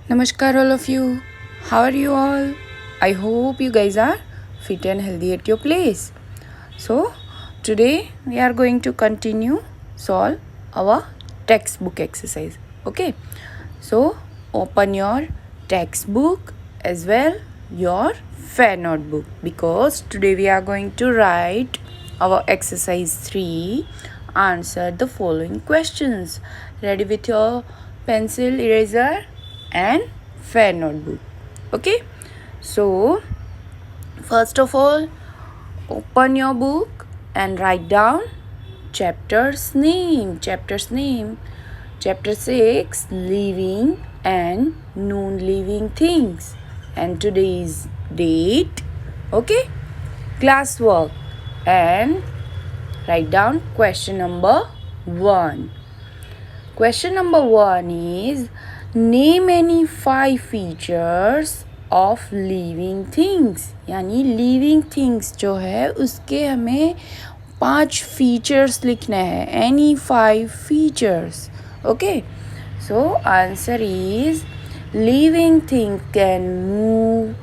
Namaskar, all of you. How are you all? I hope you guys are fit and healthy at your place. So, today we are going to continue solve our textbook exercise. Okay, so open your textbook as well your fair notebook because today we are going to write our exercise 3. Answer the following questions. Ready with your pencil, eraser and fair notebook. Okay, so first of all, open your book and write down chapter's name. Chapter 6, living and non-living things, and today's date. Okay, classwork, and write down question number 1. Question number 1 is name any 5 features of living things. यानी living things जो है उसके हमें 5 features लिखना है. Any 5 features. Okay. So answer is living things can move,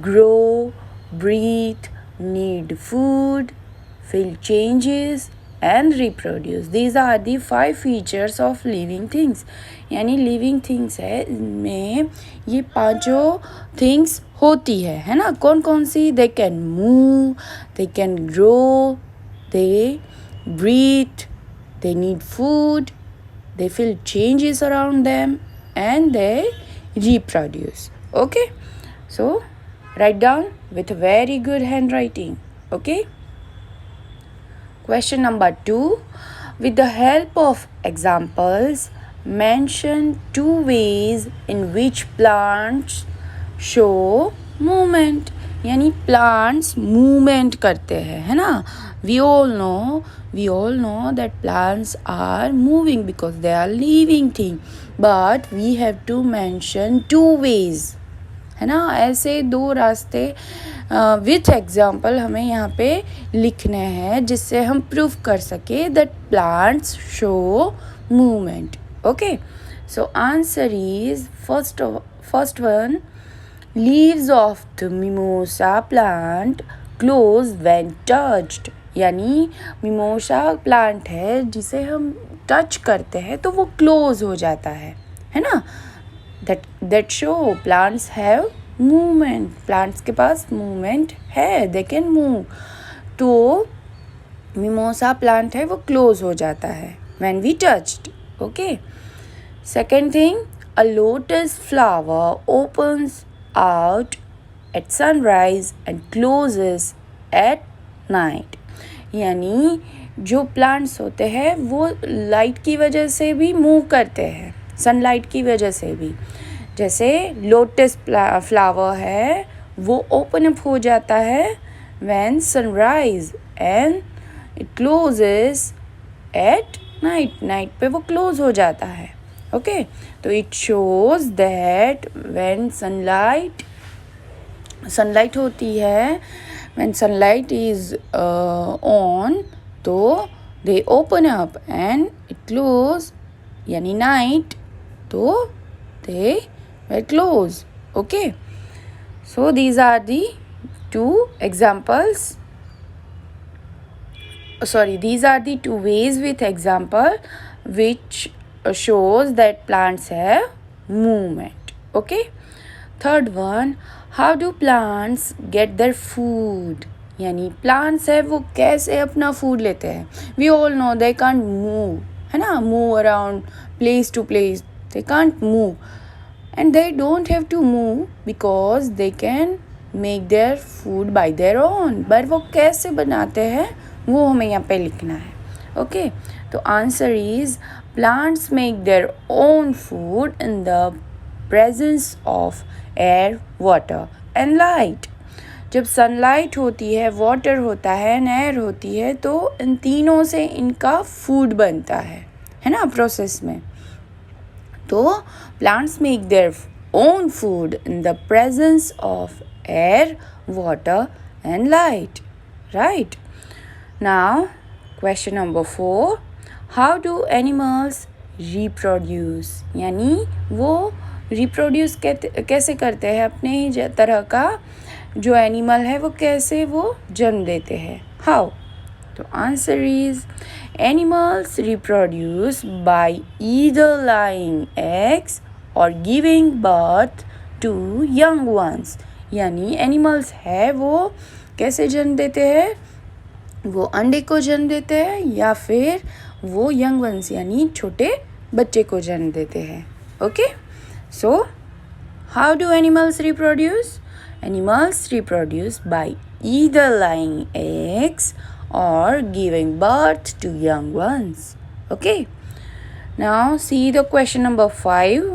grow, breathe, need food, feel changes and reproduce. These are the 5 features of living things. यानी living things है में ये पांचों things होती है ना. कौन कौन सी? They can move, they can grow, they breathe, they need food, they feel changes around them and they reproduce. Okay, so write down with very good handwriting. Okay. Question number 2. With the help of examples, mention 2 ways in which plants show movement. यानी plants movement करते हैं है ना. We all know that plants are moving because they are living thing. But we have to mention 2 ways. है ना. ऐसे 2 रास्ते with example हमें यहाँ पे लिखने हैं जिससे हम प्रूफ कर सके that plants show movement. Okay, so answer is first one, leaves of the mimosa plant close when touched. यानी मिमोसा प्लांट है जिसे हम टच करते हैं तो वो क्लोज हो जाता है ना. that show plants have movement. plants के पास movement है, they can move. तो मिमोसा प्लांट है वो क्लोज हो जाता है when we touched. Okay. Second thing, a lotus flower opens out at sunrise and closes at night. यानी जो प्लांट्स होते हैं वो लाइट की वजह से भी मूव करते हैं, सनलाइट की वजह से भी. जैसे लोटस फ्लावर है वो ओपन अप हो जाता है when sunrise and it closes at night पे वो क्लोज हो जाता है. ओके, तो it shows that when sunlight होती है, व्हेन सनलाइट इज ऑन तो they open up and it close, यानी नाइट तो they were close. Okay, so these are the 2 examples. These are the 2 ways with example which shows that plants have movement. Okay. Third one, how do plants get their food? यानी plants है वो कैसे अपना food लेते हैं. We all know they can't move, है ना, move around place to place. They can't move and they don't have to move because they can make their food by their own. पर वो कैसे बनाते हैं वो हमें यहाँ पे लिखना है. ओके, तो answer is plants make their own food in the presence of air, water and light. जब सनलाइट होती है, वाटर होता है एंड एयर होती है तो इन तीनों से इनका फूड बनता है ना प्रोसेस में. तो plants make their own food in the presence of air, water and light. Right? Now, question number 4. How do animals reproduce? यानी वो रिप्रोड्यूस कैसे करते हैं, अपने ही तरह का जो एनिमल है वो कैसे वो जन्म देते हैं, हाउ? तो answer is animals reproduce by either laying eggs और giving birth to young ones. यानी एनिमल्स है वो कैसे जन्म देते हैं, वो अंडे को जन्म देते हैं या फिर वो यंग वंस यानी छोटे बच्चे को जन्म देते हैं। Okay, so how do animals reproduce? Animals reproduce by either laying eggs or giving birth to young ones. Okay, now see the question number 5.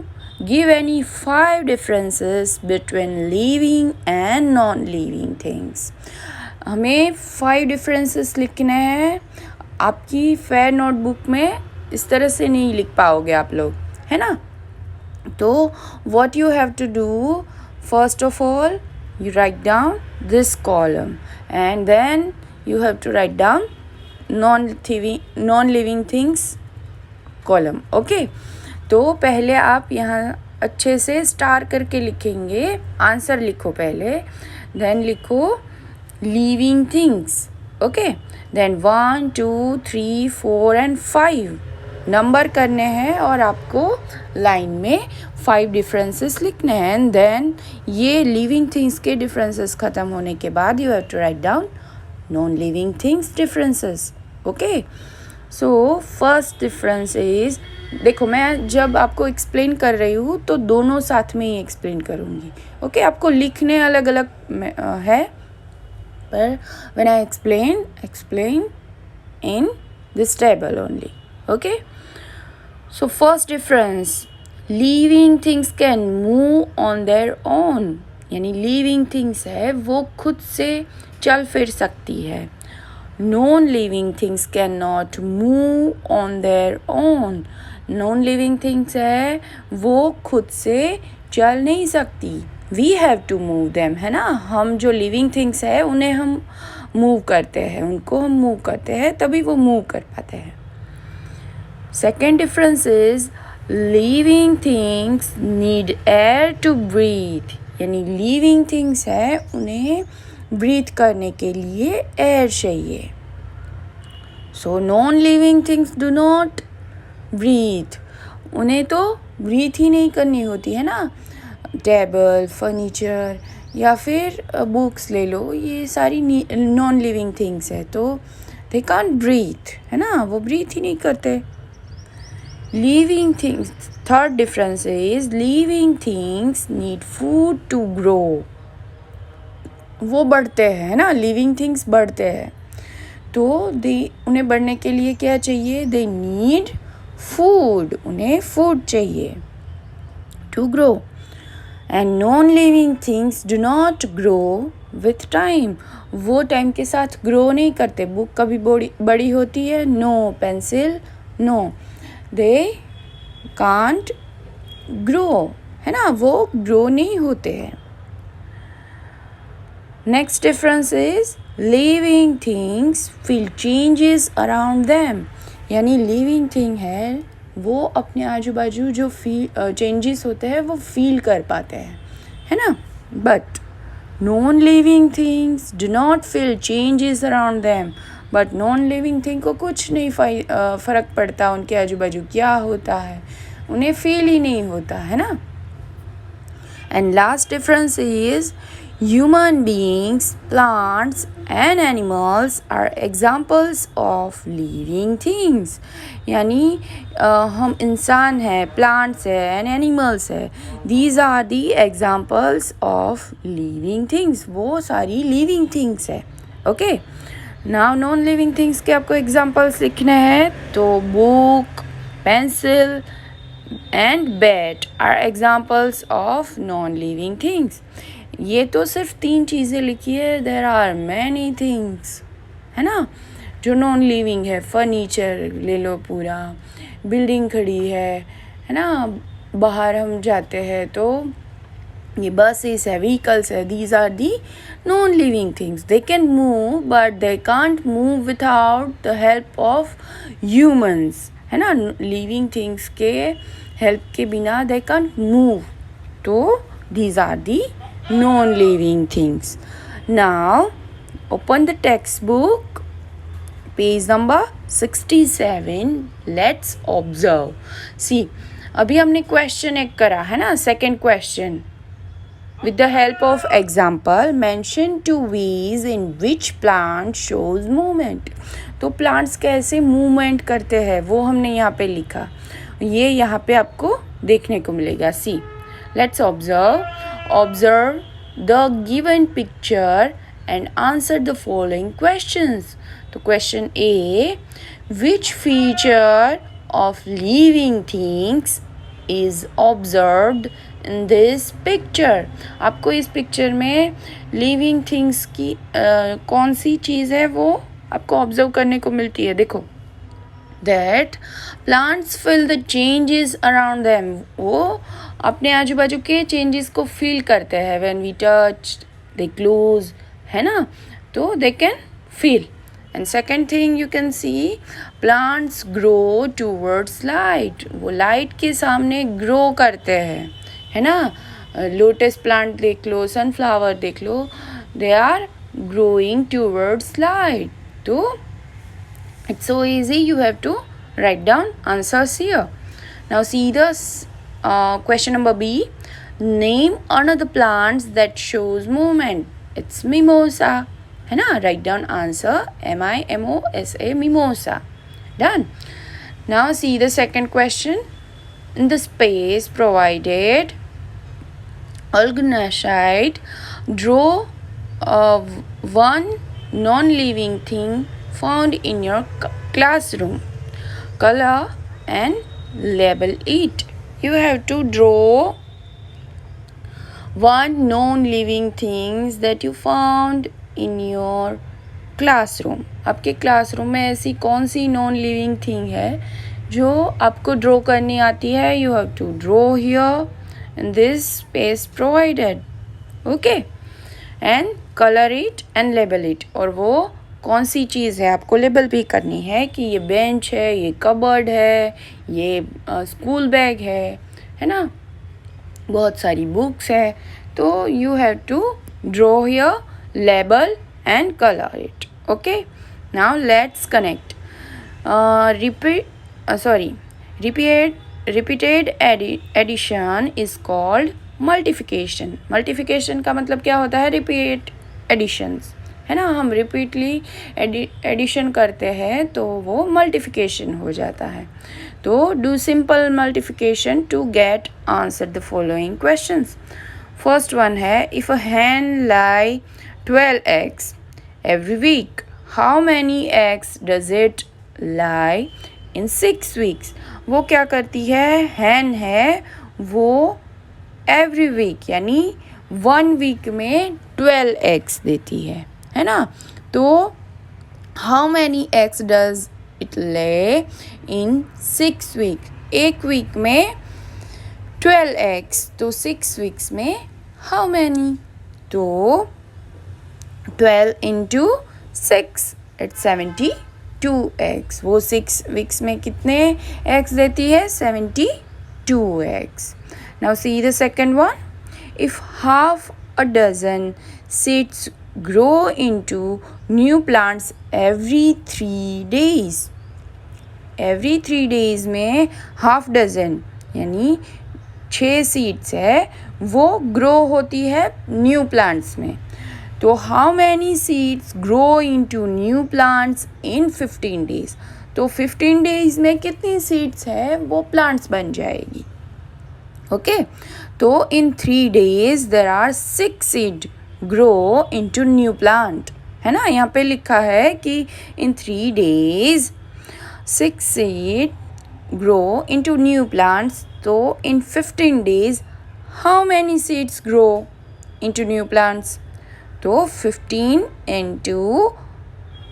Give any 5 differences between living and non-living things. हमें 5 differences लिखने हैं। आपकी fair notebook में इस तरह से नहीं लिख पाओगे आप लोग, है ना? तो what you have to do, first of all you write down this column and then you have to write down non-living things column. Okay, तो पहले आप यहाँ अच्छे से स्टार करके लिखेंगे, आंसर लिखो पहले, देन लिखो living things. Okay, then 1 2 3 4 and 5 number करने हैं और आपको लाइन में 5 डिफरेंसेस लिखने हैं. एंड देन ये लिविंग थिंग्स के डिफरेंसेस ख़त्म होने के बाद you have to write down non-living things differences. Okay, so first difference is, देखो मैं जब आपको एक्सप्लेन कर रही हूँ तो दोनों साथ में ही एक्सप्लेन करूँगी. ओके, आपको लिखने अलग अलग है, पर when I explain in this table only. Okay, so first difference, living things can move on their own. यानी लिविंग थिंग्स है वो खुद से चल फिर सकती है. Non living things can not move on their own. Non living things है वो खुद से चल नहीं सकती. We have to move them, है ना? हम जो लिविंग थिंग्स है उन्हें हम मूव करते हैं, उनको हम मूव करते हैं तभी वो मूव कर पाते हैं. Second difference is living things need air to breathe. यानी लिविंग थिंग्स है उन्हें ब्रीथ करने के लिए एयर चाहिए. So non living things do not breathe. उन्हें तो ब्रीथ ही नहीं करनी होती है ना. टेबल, फर्नीचर या फिर बुक्स ले लो, ये सारी नॉन लिविंग थिंग्स है तो दे कांट ब्रीथ, है ना? वो ब्रीथ ही नहीं करते. Living things, third difference is living things need food to grow. वो बढ़ते हैं, है ना? लिविंग थिंग्स बढ़ते हैं तो उन्हें बढ़ने के लिए क्या चाहिए? They need food. उन्हें फूड चाहिए to grow. And non living things do not grow with time. वो टाइम के साथ ग्रो नहीं करते. बुक कभी बड़ी होती है, no. Pencil, no. They can't grow, है ना? वो ग्रो नहीं होते हैं. Next difference is living things feel changes around them. यानी लिविंग थिंग है वो अपने आजू बाजू जो चेंजेस होते हैं वो फील कर पाते हैं, है ना? But non living things do not feel changes around them. But non living thing को कुछ नहीं फ़र्क पड़ता उनके आजू बाजू क्या होता है, उन्हें फील ही नहीं होता, है ना? And last difference is human beings, plants and animals are examples of living things. यानी हम इंसान हैं, प्लांट्स है एंड एनिमल्स है. These are the examples of living things. वो सारी लिविंग थिंग्स है. Okay, now non living things के आपको एग्जाम्पल्स लिखने हैं तो book, pencil and bat are examples of non living things. ये तो सिर्फ 3 चीज़ें लिखी है, देयर आर मैनी थिंग्स, है ना, जो नॉन लिविंग है. फर्नीचर ले लो, पूरा बिल्डिंग खड़ी है ना? बाहर हम जाते हैं तो ये बसेस है, व्हीकल्स है. These are the non living things. They can move but they can't move without the help of humans, है ना? लिविंग थिंग्स के हेल्प के बिना दे कांट मूव. तो these are the non-living things. Now open the textbook, page number 67. Let's observe. See, अभी हमने question एक करा है ना, second question. With the help of example, mention two ways in which plant shows movement. तो plants कैसे movement करते हैं वो हमने यहाँ पे लिखा. ये यहाँ पे आपको देखने को मिलेगा. See, let's observe. Observe the given picture and answer the following questions. तो question A, which feature of living things is observed in this picture? आपको इस पिक्चर में लिविंग थिंग्स की कौन सी चीज़ है वो आपको ऑब्जर्व करने को मिलती है. देखो, that plants feel the changes around them. वो अपने आजू बाजू के चेंजेस को फील करते हैं. when we touch, they close, है ना, तो they can feel. And second thing you can see, plants grow towards light. वो लाइट के सामने ग्रो करते हैं, है ना. लोटस प्लांट देख लो, सनफ्लावर देख लो, they are growing towards light. तो it's so easy, you have to write down answers here. Now see this question number B. Name another plants that shows movement. It's mimosa, है ना. Write down answer, MIMOSA, mimosa. Done. Now see the second question. In the space provided, Algunashite, draw one non-living thing found in your classroom. Color and label it. You have to draw one non-living things that you found in your classroom. आपके classroom में ऐसी कौन सी non living thing है जो आपको draw करनी आती है. You have to draw here in this space provided. Okay, and colour it and label it. और वो कौन सी चीज़ है आपको लेबल भी करनी है कि ये बेंच है, ये कबर्ड है, ये स्कूल बैग है ना, बहुत सारी बुक्स है. तो you have to draw here, label and color it. Okay, now let's connect. Repeated addition is called multiplication. Multiplication का मतलब क्या होता है? repeat additions, है ना. हम repeatedly addition करते हैं तो वो multiplication हो जाता है. तो do simple multiplication to get answer the following questions. First one है, if a hen lay 12 eggs every week, how many eggs does it lay in 6 weeks? वो क्या करती है? hen है, वो every week यानी 1 week में 12 eggs देती है ना. तो how many eggs does it lay in 6 weeks? एक week में 12 eggs, तो 6 weeks में how many? तो 12 into 6, it's 72 eggs. वो 6 weeks में कितने eggs देती है? 72 eggs. Now see the second one. If half a dozen seeds grow into new plants every 3 days, every 3 days में half dozen यानी 6 seeds है वो grow होती है new plants में. तो how many seeds grow into new plants in 15 days? तो 15 days में कितनी seeds है वो plants बन जाएगी. ओके, तो in 3 days there are 6 seed grow into new plant, है ना. यहाँ पे लिखा है कि in 3 days 6 seed grow into new plants. तो in 15 days how many seeds grow into new plants? तो 15 into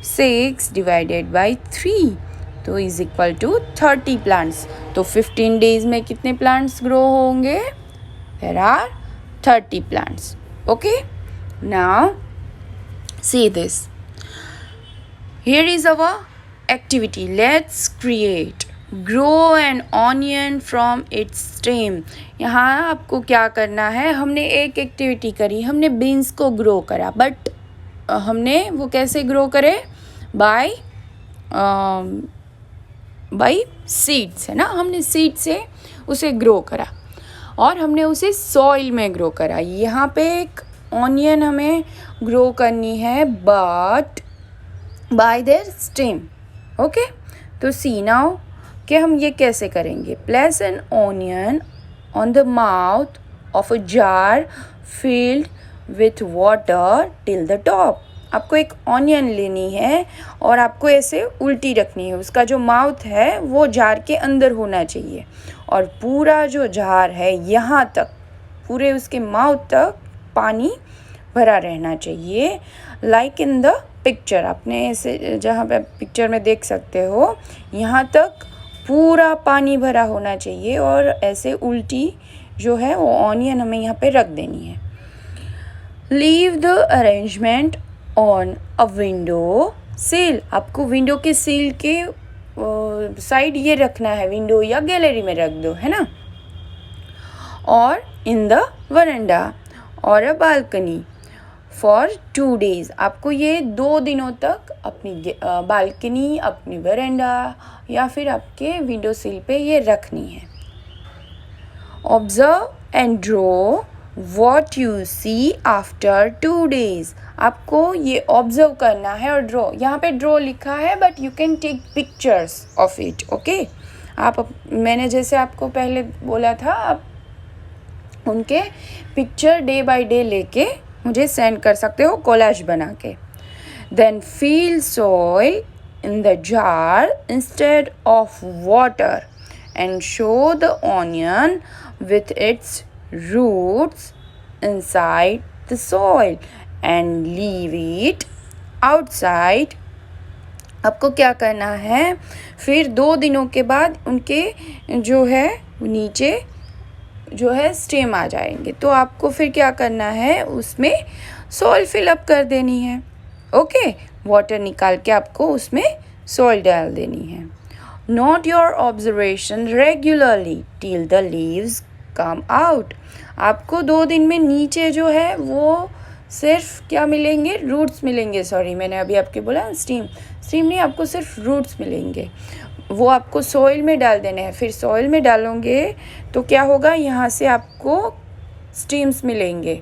6 divided by 3 तो इज इक्वल टू 30 प्लांट्स. तो 15 डेज में कितने प्लांट्स ग्रो होंगे? There are 30 plants. Okay, now see this. Here is our activity. Let's create grow an onion from its stem. यहाँ आपको क्या करना है, हमने एक एक्टिविटी करी, हमने बीन्स को ग्रो करा, बट हमने वो कैसे ग्रो करे, बाय सीड्स, है ना। हमने सीड से उसे ग्रो करा और हमने उसे सॉइल में ग्रो करा। यहाँ पे एक ऑनियन हमें ग्रो करनी है but by there stem. Okay, तो सी नाउ कि हम ये कैसे करेंगे। Place N onion on the mouth of a jar filled with water till the top. आपको एक ऑनियन लेनी है और आपको ऐसे उल्टी रखनी है, उसका जो माउथ है वो जार के अंदर होना चाहिए और पूरा जो जार है यहाँ तक, पूरे उसके माउथ तक पानी भरा रहना चाहिए। लाइक इन द पिक्चर, आपने ऐसे जहाँ पे पिक्चर में देख सकते हो, यहाँ तक पूरा पानी भरा होना चाहिए और ऐसे उल्टी जो है वो ऑनियन हमें यहाँ पे रख देनी है। Leave the arrangement on a window sill. आपको विंडो के सील के साइड ये रखना है, विंडो या गैलरी में रख दो, है ना। और इन द वरांडा और अ बालकनी फॉर 2 days। आपको ये 2 दिनों तक अपनी बालकनी, अपनी वरांडा या फिर आपके विंडो सील पे ये रखनी है। Observe and draw what you see after 2 days। आपको ये ऑब्जर्व करना है और ड्रॉ, यहाँ पे ड्रॉ लिखा है but you can take pictures of it. Okay, आप मैंने जैसे आपको पहले बोला था, आप उनके पिक्चर डे बाय डे लेके मुझे सेंड कर सकते हो कोलाज बना के। Then fill soil in the jar instead of water and show the onion with its roots inside the soil and leave it outside। आपको क्या करना है, फिर 2 दिनों के बाद उनके जो है नीचे जो है स्टेम आ जाएंगे, तो आपको फिर क्या करना है, उसमें सॉइल फिलअप कर देनी है। ओके, वाटर निकाल के आपको उसमें सॉइल डाल देनी है। Note your observation regularly till the leaves come out। आपको 2 दिन में नीचे जो है वो सिर्फ क्या मिलेंगे, रूट्स मिलेंगे। सॉरी, मैंने अभी आपके बोला स्टीम नहीं, आपको सिर्फ रूट्स मिलेंगे। वो आपको सॉइल में डाल देने हैं। फिर सॉइल में डालोगे तो क्या होगा, यहाँ से आपको स्टीम्स मिलेंगे,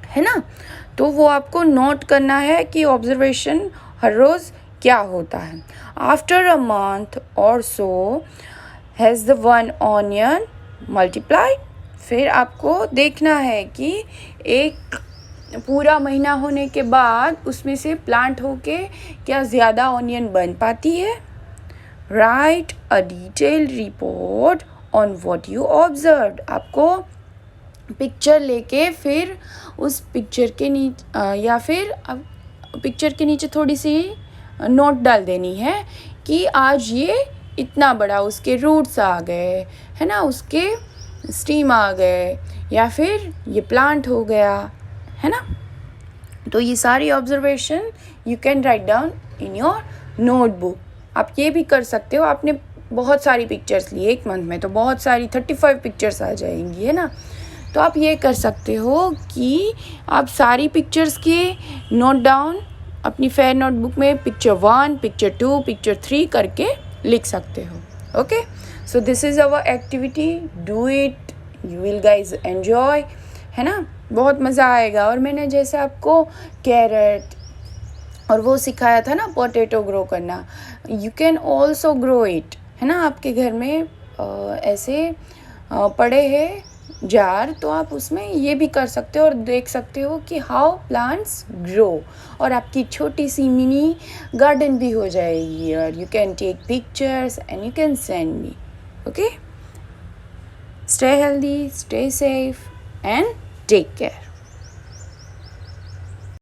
है ना। तो वो आपको नोट करना है कि ऑब्जर्वेशन हर रोज़ क्या होता है। आफ्टर अ मंथ और so has the one onion multiplied. फिर आपको देखना है कि एक पूरा महीना होने के बाद उसमें से प्लांट होके क्या ज़्यादा ऑनियन बन पाती है। Right a detailed report on what you observed. आपको पिक्चर लेके फिर उस पिक्चर के नीचे या फिर पिक्चर के नीचे थोड़ी सी नोट डाल देनी है कि आज ये इतना बड़ा उसके रूट्स आ गए, है ना, उसके स्टीम आ गए, या फिर ये प्लांट हो गया, है ना। तो ये सारी observation you can write down in your notebook. आप ये भी कर सकते हो, आपने बहुत सारी पिक्चर्स ली एक मंथ में, तो बहुत सारी 35 पिक्चर्स आ जाएंगी, है ना। तो आप ये कर सकते हो कि आप सारी पिक्चर्स के नोट डाउन अपनी फेयर नोटबुक में पिक्चर 1, पिक्चर 2, पिक्चर 3 करके लिख सकते हो। Okay, so this is our activity, do it, you will guys enjoy, है ना, बहुत मज़ा आएगा। और मैंने जैसे आपको कैरेट और वो सिखाया था ना, पोटैटो ग्रो करना, you can also grow it, है ना। आपके घर में ऐसे पड़े हैं जार, तो आप उसमें ये भी कर सकते हो और देख सकते हो कि हाउ प्लांट्स ग्रो, और आपकी छोटी सी मिनी गार्डन भी हो जाएगी। और you can take pictures and you can send me. Okay, stay healthy, stay safe and take care.